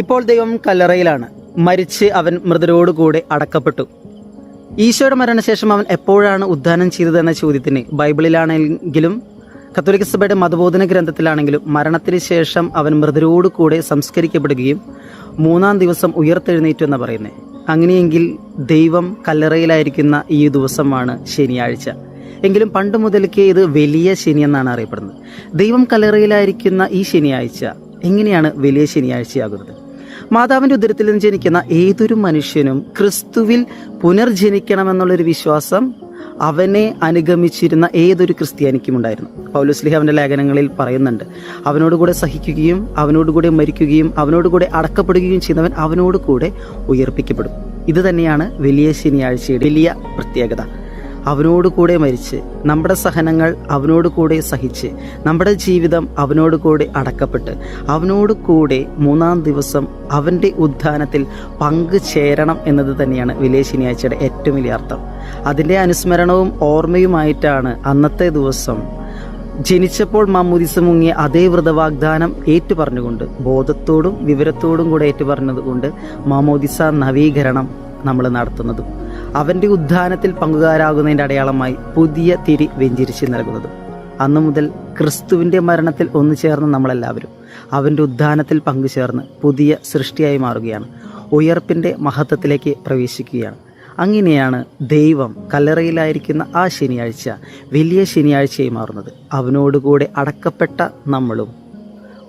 ഇപ്പോൾ ദൈവം കല്ലറയിലാണ്. മരിച്ച് അവൻ മൃതരോടുകൂടെ അടക്കപ്പെട്ടു. ഈശോയുടെ മരണശേഷം അവൻ എപ്പോഴാണ് ഉദ്ധാനം ചെയ്തതെന്ന ചോദ്യത്തിന് ബൈബിളിലാണെങ്കിലും കത്തോലിക്ക സഭയുടെ മതബോധന ഗ്രന്ഥത്തിലാണെങ്കിലും മരണത്തിന് ശേഷം അവൻ മൃതരോടുകൂടെ സംസ്കരിക്കപ്പെടുകയും 3-ാം ദിവസം ഉയർത്തെഴുന്നേറ്റു എന്ന് പറയുന്നത്. അങ്ങനെയെങ്കിൽ ദൈവം കല്ലറയിലായിരിക്കുന്ന ഈ ദിവസമാണ് ശനിയാഴ്ച. എങ്കിലും പണ്ട് മുതൽക്കേ ഇത് വലിയ ശനി എന്നാണ് അറിയപ്പെടുന്നത്. ദൈവം കല്ലറയിലായിരിക്കുന്ന ഈ ശനിയാഴ്ച എങ്ങനെയാണ് വലിയ ശനിയാഴ്ചയാകുന്നത്? മാതാവിൻ്റെ ഉദരത്തിൽ നിന്ന് ജനിക്കുന്ന ഏതൊരു മനുഷ്യനും ക്രിസ്തുവിൽ പുനർജനിക്കണമെന്നുള്ളൊരു വിശ്വാസം അവനെ അനുഗമിച്ചിരുന്ന ഏതൊരു ക്രിസ്ത്യാനിക്കും ഉണ്ടായിരുന്നു. പൗലോസ് അവൻ്റെ ലേഖനങ്ങളിൽ പറയുന്നുണ്ട്, അവനോടുകൂടെ സഹിക്കുകയും അവനോടുകൂടെ മരിക്കുകയും അവനോടുകൂടെ അടക്കപ്പെടുകയും ചെയ്യുന്നവൻ അവനോടുകൂടെ ഉയർപ്പിക്കപ്പെടും. ഇത് തന്നെയാണ് വലിയ ശനിയാഴ്ചയുടെ വലിയ പ്രത്യേകത. അവനോടുകൂടെ മരിച്ച് നമ്മുടെ സഹനങ്ങൾ അവനോടുകൂടെ സഹിച്ച് നമ്മുടെ ജീവിതം അവനോടുകൂടെ അടക്കപ്പെട്ട് അവനോടുകൂടെ 3-ാം ദിവസം അവൻ്റെ ഉദ്ധാനത്തിൽ പങ്കുചേരണം എന്നത് തന്നെയാണ് വലിയ ശനിയാഴ്ചയുടെ ഏറ്റവും വലിയ അർത്ഥം. അതിൻ്റെ അനുസ്മരണവും ഓർമ്മയുമായിട്ടാണ് അന്നത്തെ ദിവസം ജനിച്ചപ്പോൾ മാമോദിസ മുങ്ങിയ അതേ വ്രതവാഗ്ദാനം ഏറ്റുപറഞ്ഞുകൊണ്ട് ബോധത്തോടും വിവരത്തോടും കൂടെ ഏറ്റുപറഞ്ഞതുകൊണ്ട് മാമോദിസ നവീകരണം നമ്മൾ നടത്തുന്നതും അവൻ്റെ ഉദ്ധാനത്തിൽ പങ്കുകാരാകുന്നതിൻ്റെ അടയാളമായി പുതിയ തിരി വെഞ്ചിരിച്ച് നൽകുന്നതും. അന്നു മുതൽ ക്രിസ്തുവിൻ്റെ മരണത്തിൽ ഒന്നു ചേർന്ന് നമ്മളെല്ലാവരും അവൻ്റെ ഉദ്ധാനത്തിൽ പങ്കുചേർന്ന് പുതിയ സൃഷ്ടിയായി മാറുകയാണ്. ഉയർപ്പിൻ്റെ മഹത്വത്തിലേക്ക് പ്രവേശിക്കുകയാണ്. അങ്ങനെയാണ് ദൈവം കല്ലറയിലായിരിക്കുന്ന ആ ശനിയാഴ്ച വലിയ ശനിയാഴ്ചയായി മാറുന്നത്. അവനോടുകൂടെ അടക്കപ്പെട്ട നമ്മളും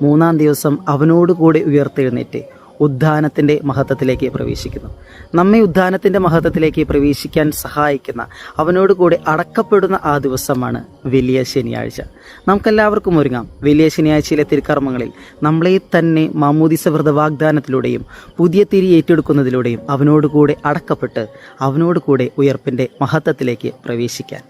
3-ാം ദിവസം അവനോടുകൂടെ ഉയർത്തെഴുന്നേറ്റ് ഉദ്ധാനത്തിൻ്റെ മഹത്വത്തിലേക്ക് പ്രവേശിക്കുന്നു. നമ്മെ ഉദ്ധാനത്തിൻ്റെ മഹത്വത്തിലേക്ക് പ്രവേശിക്കാൻ സഹായിക്കുന്ന അവനോടുകൂടെ അടക്കപ്പെടുന്ന ആ ദിവസമാണ് വലിയ ശനിയാഴ്ച. നമുക്കെല്ലാവർക്കും ഒരുങ്ങാം വലിയ ശനിയാഴ്ചയിലെ തിരുക്കർമ്മങ്ങളിൽ നമ്മളെ തന്നെ മാമോദിസ വ്രതവാഗ്ദാനത്തിലൂടെയും പുതിയ തിരി ഏറ്റെടുക്കുന്നതിലൂടെയും അവനോടുകൂടെ അടക്കപ്പെട്ട് അവനോടുകൂടെ ഉയർപ്പിൻ്റെ മഹത്വത്തിലേക്ക് പ്രവേശിക്കാൻ.